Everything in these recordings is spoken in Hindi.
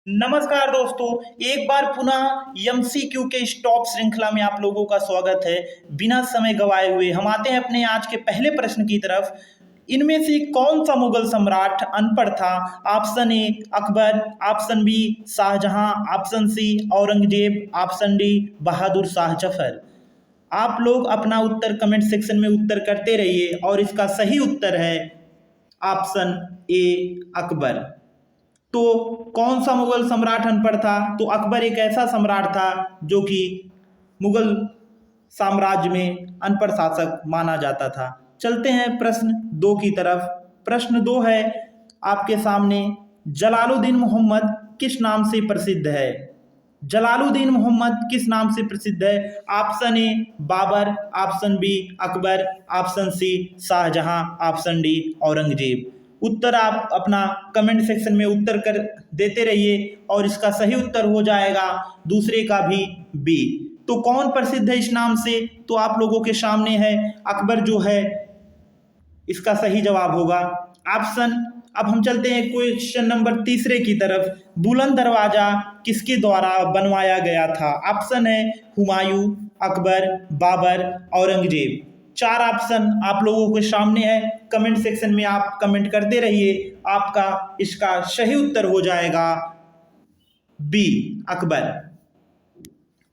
नमस्कार दोस्तों, एक बार पुनः एमसीक्यू के इस टॉप श्रृंखला में आप लोगों का स्वागत है। बिना समय गवाए हुए हम आते हैं अपने आज के पहले प्रश्न की तरफ। इनमें से कौन सा मुगल सम्राट अनपढ़ था? Option A Akbar, option B Shahjahan, option C Aurangzeb, option D Bahadur Shah Zafar. आप लोग अपना उत्तर कमेंट सेक्शन में उत्तर करते रहिए और इसका सही उत्तर है ऑप्शन ए अकबर। तो कौन सा मुगल सम्राट अनपढ़ था? तो अकबर एक ऐसा सम्राट था जो कि मुगल साम्राज्य में अनपढ़ शासक माना जाता था। चलते हैं प्रश्न दो की तरफ। प्रश्न दो है आपके सामने, जलालुद्दीन मोहम्मद किस नाम से प्रसिद्ध है? जलालुद्दीन मोहम्मद किस नाम से प्रसिद्ध है? Option A Babur, option B Akbar, option C Shahjahan, option D Aurangzeb. उत्तर आप अपना कमेंट सेक्शन में उत्तर कर देते रहिए और इसका सही उत्तर हो जाएगा दूसरे का भी बी। तो कौन प्रसिद्ध है इस नाम से? तो आप लोगों के सामने है अकबर जो है इसका सही जवाब होगा ऑप्शन। अब हम चलते हैं क्वेश्चन नंबर तीसरे की तरफ। बुलंद दरवाजा किसके द्वारा बनवाया गया था? ऑप्शन है हुमायूं, अकबर, बाबर, औरंगजेब। चार ऑप्शन आप लोगों के सामने है, कमेंट सेक्शन में आप कमेंट करते रहिए। आपका इसका सही उत्तर हो जाएगा बी अकबर।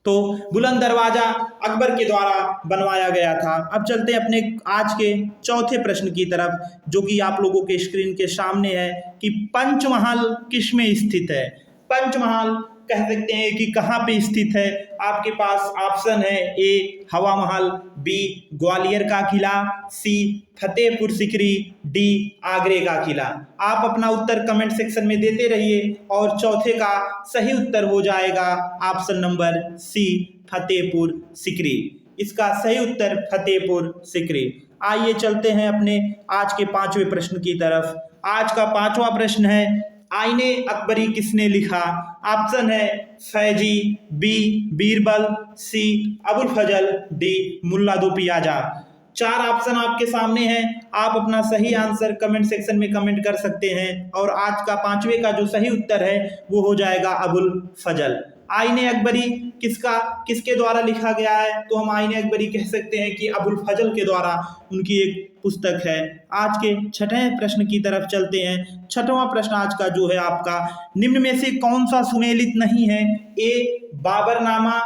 तो बुलंद दरवाजा अकबर के द्वारा बनवाया गया था। अब चलते हैं अपने आज के चौथे प्रश्न की तरफ, जो कि आप लोगों के स्क्रीन के सामने है कि पंचमहल किस में स्थित है? पंचमहल कह सकते हैं कि कहाँ पे स्थित है? आपके पास ऑप्शन है ए हवा महल, बी ग्वालियर का किला, सी फतेहपुर सिकरी, डी आगरे का किला। आप अपना उत्तर कमेंट सेक्शन में देते रहिए और चौथे का सही उत्तर हो जाएगा option number C Fatehpur Sikri. इसका सही उत्तर फतेहपुर सिकरी। आइए चलते हैं अपने आज के पांचवें प्रश्न की तरफ। आज का पांचवा प्रश्न है, आईने अकबरी किसने लिखा? ऑप्शन है फैजी, बी बीरबल, सी अबुल फजल, डी मुल्ला दो पियाजा। चार ऑप्शन आपके सामने हैं, आप अपना सही आंसर कमेंट सेक्शन में कमेंट कर सकते हैं और आज का पांचवे का जो सही उत्तर है वो हो जाएगा अबुल फजल। आईने अकबरी किसके द्वारा लिखा गया है? तो हम आईने अकबरी कह सकते हैं कि अबुल फजल के द्वारा उनकी एक पुस्तक है। आज के छठे प्रश्न की तरफ चलते हैं। छठवां प्रश्न आज का जो है आपका, निम्न में से कौन सा सुमेलित नहीं है? ए बाबरनामा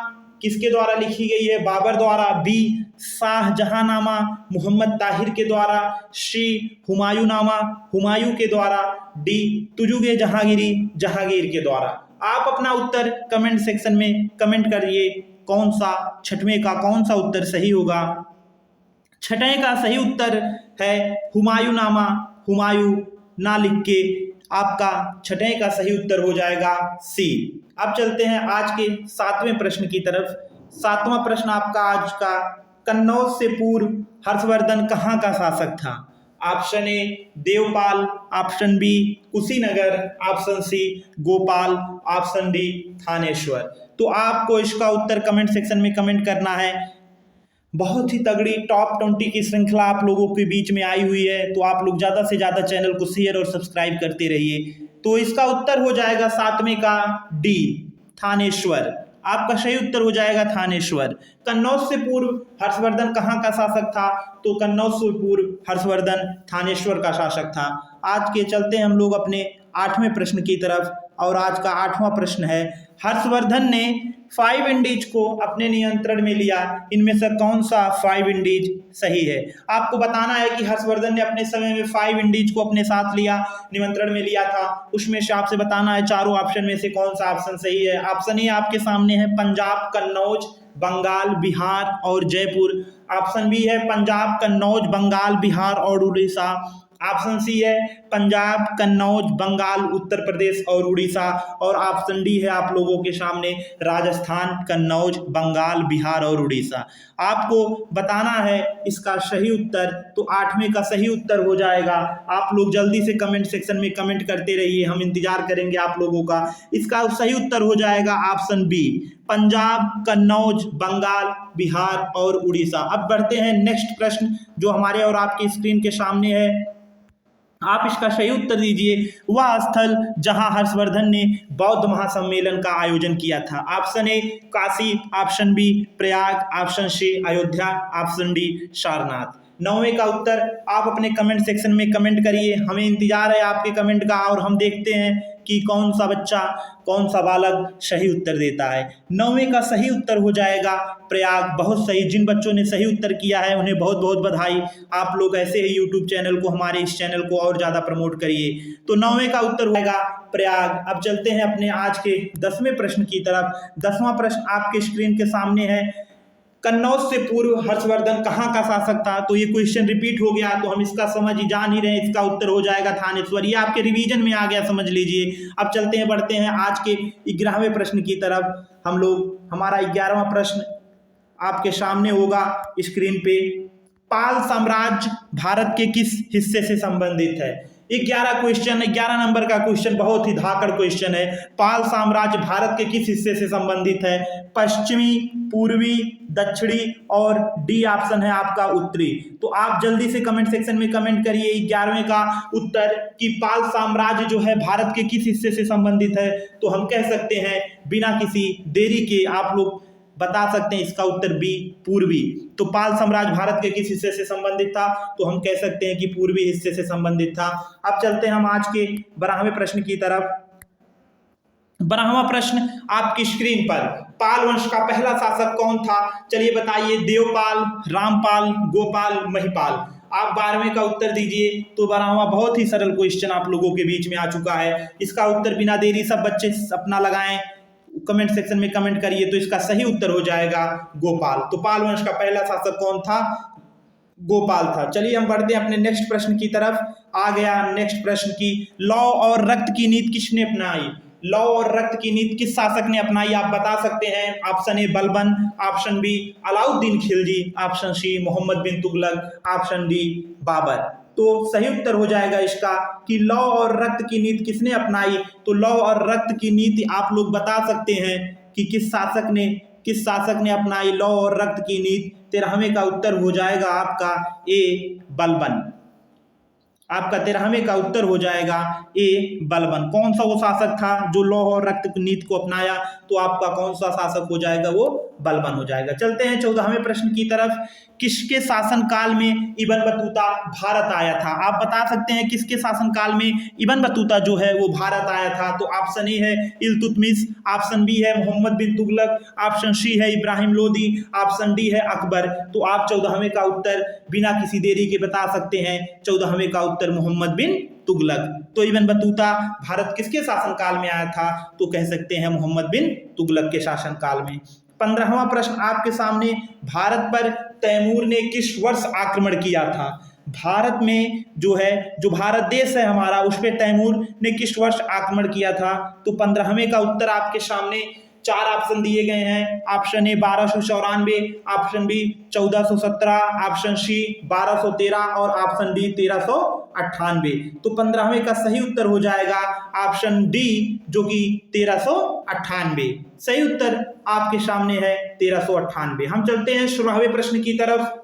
किसके द्वारा लिखी गई है? बाबर द्वारा, बी शाहजहांनामा मोहम्मद ताहिर के द्वारा, सी हुमायूंनामा हुमायूं के द्वारा, डी तुजुगे जहांगीरी जहांगीर के द्वारा। आप अपना उत्तर कमेंट सेक्शन में कमेंट करिए, कौन सा छठवें का कौन सा उत्तर सही होगा। छठे का सही उत्तर है हुमायूंनामा, हुमायूं ना लिख के आपका छठे का सही उत्तर हो जाएगा सी। अब चलते हैं आज के सातवें प्रश्न की तरफ। सातवां प्रश्न आपका आज का, कन्नौज से पूर्व हर्षवर्धन कहाँ का शासक था? Option A Devpal, option B Kushinagar, option C Gopal, option D Thaneshwar. तो आपको इसका उत्तर कमेंट सेक्शन में कमेंट करना है। बहुत ही तगड़ी टॉप 20 की श्रृंखला आप लोगों के बीच में आई हुई है, तो आप लोग ज़्यादा से ज़्यादा चैनल को शेयर और सब्सक्राइब करते रहिए। तो इसका उत्तर हो जाएगा सातवें का डी थानेश्वर। आपका सही उत्तर हो जाएगा थानेश्वर। कन्नौज से पूर्व हर्षवर्धन कहाँ का शासक था? तो कन्नौज से पूर्व हर्षवर्धन थानेश्वर का शासक था। आज के चलते हैं हम लोग अपने आठवें प्रश्न की तरफ और आज का आठवां प्रश्न है, हर्षवर्धन ने 5 इंडीज को अपने नियंत्रण में लिया, इनमें से कौन सा 5 इंडीज सही है? आपको बताना है कि हर्षवर्धन ने अपने समय में 5 इंडीज को अपने साथ लिया, नियंत्रण में लिया था। उसमें से आपसे बताना है चारों ऑप्शन में से कौन सा ऑप्शन सही है। ऑप्शन ए आपके सामने है पंजाब, कन्नौज, बंगाल, बिहार और जयपुर। ऑप्शन बी है पंजाब, कन्नौज, बंगाल, बिहार और उड़ीसा। ऑप्शन सी है पंजाब, कन्नौज, बंगाल, उत्तर प्रदेश और उड़ीसा। और ऑप्शन डी है आप लोगों के सामने राजस्थान, कन्नौज, बंगाल, बिहार और उड़ीसा। आपको बताना है इसका सही उत्तर, तो आठवें का सही उत्तर हो जाएगा। आप लोग जल्दी से कमेंट सेक्शन में कमेंट करते रहिए, हम इंतजार करेंगे आप लोगों का। इसका सही उत्तर हो जाएगा ऑप्शन बी पंजाब, कन्नौज, बंगाल, बिहार और उड़ीसा। अब बढ़ते हैं नेक्स्ट प्रश्न जो हमारे और आपकी स्क्रीन के सामने है। आप इसका सही उत्तर दीजिए। वह स्थल जहां हर्षवर्धन ने बौद्ध महासम्मेलन का आयोजन किया था। Option A Kashi, option B Prayag, option C Ayodhya, option D Sarnath. 9वें का उत्तर आप अपने कमेंट सेक्शन में कमेंट करिए, हमें इंतजार है आपके कमेंट का और हम देखते हैं कि कौन सा बच्चा, कौन सा बालक सही उत्तर देता है। 9वें का सही उत्तर हो जाएगा प्रयाग। बहुत सही, जिन बच्चों ने सही उत्तर किया है उन्हें बहुत बहुत बधाई। आप लोग ऐसे ही यूट्यूब चैनल को, हमारे इस चैनल को और ज़्यादा प्रमोट करिए। तो 9वें का उत्तर हो जाएगा प्रयाग। अब चलते हैं अपने आज के 10वें प्रश्न की तरफ। 10वां प्रश्न आपके स्क्रीन के सामने है। कन्नौज से पूर्व हर्षवर्धन कहाँ का शासक था? तो ये क्वेश्चन रिपीट हो गया, तो हम इसका समझ ही जान ही रहे हैं। इसका उत्तर हो जाएगा थानेश्वर। ये आपके रिवीजन में आ गया, समझ लीजिए। अब चलते हैं, बढ़ते हैं आज के 11वें प्रश्न की तरफ। हम लोग, हमारा 11वां प्रश्न आपके सामने होगा स्क्रीन पे। पाल साम्राज्य भारत के किस हिस्से से संबंधित है? 11 क्वेश्चन, 11 नंबर का क्वेश्चन, बहुत ही धाकड़ क्वेश्चन है। पाल साम्राज्य भारत के किस हिस्से से संबंधित है? पश्चिमी, पूर्वी, दक्षिणी और डी ऑप्शन है आपका उत्तरी। तो आप जल्दी से कमेंट सेक्शन में कमेंट करिए 11वें का उत्तर कि पाल साम्राज्य जो है भारत के किस हिस्से से संबंधित है। तो हम कह सकते हैं बिना किसी देरी के आप लोग बता सकते हैं इसका उत्तर बी पूर्वी। तो पाल साम्राज्य भारत के किस हिस्से से संबंधित था? तो हम कह सकते हैं कि पूर्वी हिस्से से संबंधित था। अब चलते हैं हम आज के 12वें प्रश्न की तरफ। 12वां प्रश्न आपकी स्क्रीन पर। पाल वंश का पहला शासक कौन था? चलिए बताइए। देवपाल, रामपाल, गोपाल, महिपाल। आप 12वें का उत्तर दीजिए। तो 12वां बहुत ही सरल क्वेश्चन आप लोगों के बीच में आ चुका है। इसका उत्तर बिना देरी सब बच्चे अपना लगाएं, कमेंट सेक्शन में कमेंट करिए। तो इसका सही उत्तर हो जाएगा गोपाल। तो पाल वंश का पहला शासक कौन था? गोपाल था। चलिए हम बढ़ते हैं अपने नेक्स्ट प्रश्न की तरफ। आ गया नेक्स्ट प्रश्न की। लौ और रक्त की नीति किसने अपनाई? लौ और रक्त की नीति किस शासक ने अपनाई? आप बता सकते हैं। Option A Balban, option B Alauddin Khilji, option C Mohammad bin Tughlaq, option D Babur. तो सही उत्तर हो जाएगा इसका कि लौ और रक्त की नीति किसने अपनाई? तो लौ और रक्त की नीति आप लोग बता सकते हैं कि किस शासक ने अपनाई लौ और रक्त की नीति। 13वें का उत्तर हो जाएगा आपका ए बलबन। आपका 13वें का उत्तर हो जाएगा ए बलबन। कौन सा वो शासक था जो लौ और रक्त नीति को अपनाया? तो आपका कौन सा शासक हो जाएगा? वो बलबन हो जाएगा। चलते हैं 14वें प्रश्न की तरफ। किसके शासनकाल में इब्न बतूता भारत आया था? आप बता सकते हैं किसके शासनकाल में इब्न बतूता जो है वो भारत आया था। तो ऑप्शन ए है इल्तुतमिश, ऑप्शन बी है मोहम्मद बिन तुगलक, ऑप्शन सी है इब्राहिम लोदी, ऑप्शन डी है अकबर। तो आप 14वें का उत्तर बिना किसी देरी के बता सकते हैं। 14वें का उत्तर मोहम्मद बिन तुगलक। तो इब्न बतूता भारत किसके शासनकाल में आया था? तो कह सकते हैं मोहम्मद बिन तुगलक के शासनकाल में। 15वां प्रश्न आपके सामने। भारत पर तैमूर ने किस वर्ष आक्रमण किया था? भारत में जो है, जो भारत देश है हमारा, उस पर तैमूर ने किस वर्ष आक्रमण किया था? तो 15वें का उत्तर आपके सामने 4 ऑप्शन दिए गए हैं। Option A 1294, option B 1417, option C 1213 और ऑप्शन डी 1398। तो 15वें का सही उत्तर हो जाएगा ऑप्शन डी जो कि 1398। सही उत्तर आपके सामने है 1398। हम चलते हैं 16वें प्रश्न की तरफ।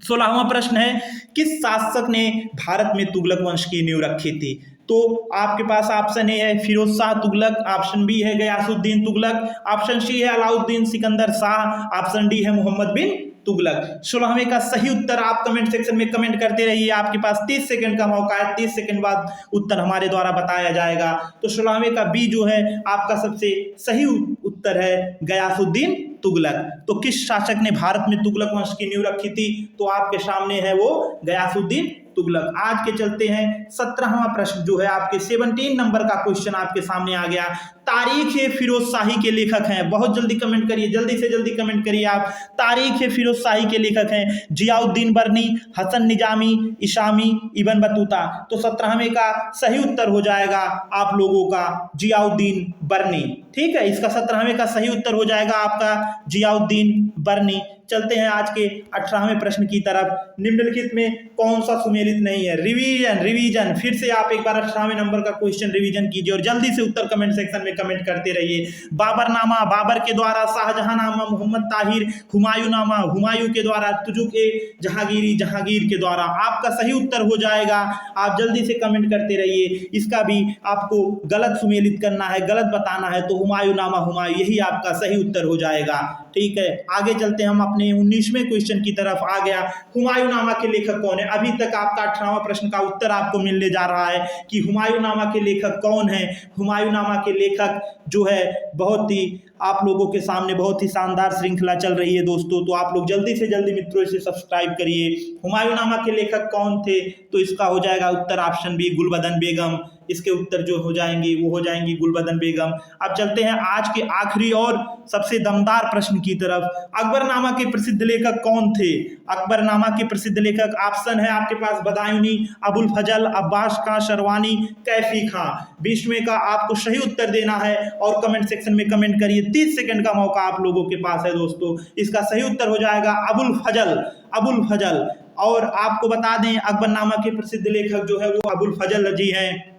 16वां प्रश्न है किस शासक ने भारत में तुगलक वंश की नींव रखी थी? तो आपके पास ऑप्शन ए है फिरोज शाह तुगलक, ऑप्शन बी है गयासुद्दीन तुगलक, ऑप्शन सी है अलाउद्दीन सिकंदर शाह, ऑप्शन डी है मोहम्मद बिन तुगलक। 16वें का सही उत्तर आप कमेंट सेक्शन में कमेंट करते रहिए। आपके पास 30 सेकंड का मौका है। 30 सेकंड बाद उत्तर हमारे द्वारा बताया जाएगा। तो 16वें का बी जो है आपका सबसे सही उत्तर है गयासुद्दीन तुगलक। तो किस शासक ने भारत में तुगलक वंश की नींव रखी थी? तो आपके सामने है वो गयासुद्दीन तुगलक। आज के चलते हैं 17वां प्रश्न जो है आपके 17 नंबर का क्वेश्चन आपके सामने आ गया। तारीख ए फिरोज शाही के लेखक हैं। बहुत जल्दी कमेंट करिए, जल्दी से जल्दी कमेंट करिए आप। तारीख ए फिरोज शाही के लेखक हैं जियाउद्दीन बरनी, हसन निजामी, इशामी, इब्न बतूता। तो 17वें का सही उत्तर हो जाएगा आप लोगों का जियाउद्दीन बरनी। ठीक है, इसका 17वें का सही उत्तर हो जाएगा आपका जियाउद्दीन बरनी। चलते हैं आज के 18वें प्रश्न की तरफ। निम्नलिखित में कौन सा सुमेलित नहीं है? रिवीजन फिर से आप एक बार 18वें नंबर का क्वेश्चन रिवीजन कीजिए और जल्दी से उत्तर कमेंट सेक्शन में कमेंट करते रहिए। बाबरनामा, बाबर के द्वारा शाहजहांनामा, मोहम्मद ताहिर, हुमायूंनामा, हुमायूं के द्वारा, तुजुक ए जहांगीरी, जहांगीर के द्वारा। आपका सही उत्तर हो जाएगा, आप जल्दी से कमेंट करते रहिए। इसका भी आपको गलत सुमेलित करना है, गलत बताना है, तो हुमायूंनामा, हुमायूं, यही आपका सही उत्तर हो जाएगा। ठीक है, आगे चलते हम अपने 19वें क्वेश्चन की तरफ। आ गया, हुमायूंनामा के लेखक कौन है? अभी तक आपका 18वां प्रश्न का उत्तर आपको मिलने जा रहा है कि हुमायूंनामा के लेखक कौन है। हुमायूंनामा के लेखक जो है, बहुत ही आप लोगों के सामने बहुत ही शानदार श्रृंखला चल रही है दोस्तों, तो आप लोग जल्दी से जल्दी मित्रों इसे सब्सक्राइब करिए। हुमायूंनामा के लेखक कौन थे? तो इसका हो जाएगा उत्तर ऑप्शन बी, गुलबदन बेगम। इसके उत्तर जो हो जाएंगे वो हो जाएंगी गुलबदन बेगम। अब चलते हैं आज के आखिरी और सबसे दमदार प्रश्न की तरफ। अकबरनामा के प्रसिद्ध लेखक कौन थे? अकबरनामा के प्रसिद्ध लेखक ऑप्शन है आपके पास बदायूनी, अबुल फजल, अब्बास खां शरवानी, कैफी खां। 20वें का आपको सही उत्तर देना है और कमेंट सेक्शन में कमेंट करिए। 30 सेकंड का मौका आप लोगों के पास है दोस्तों। इसका सही उत्तर हो जाएगा अबुल फजल, अबुल फजल। और आपको बता दें अकबरनामा के प्रसिद्ध लेखक जो है वो अबुल फजल जी हैं।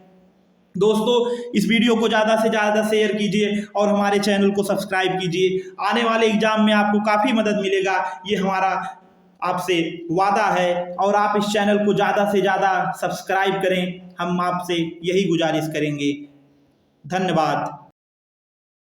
दोस्तों इस वीडियो को ज़्यादा से ज़्यादा शेयर कीजिए और हमारे चैनल को सब्सक्राइब कीजिए। आने वाले एग्जाम में आपको काफ़ी मदद मिलेगा, ये हमारा आपसे वादा है। और आप इस चैनल को ज़्यादा से ज़्यादा सब्सक्राइब करें, हम आपसे यही गुजारिश करेंगे। धन्यवाद।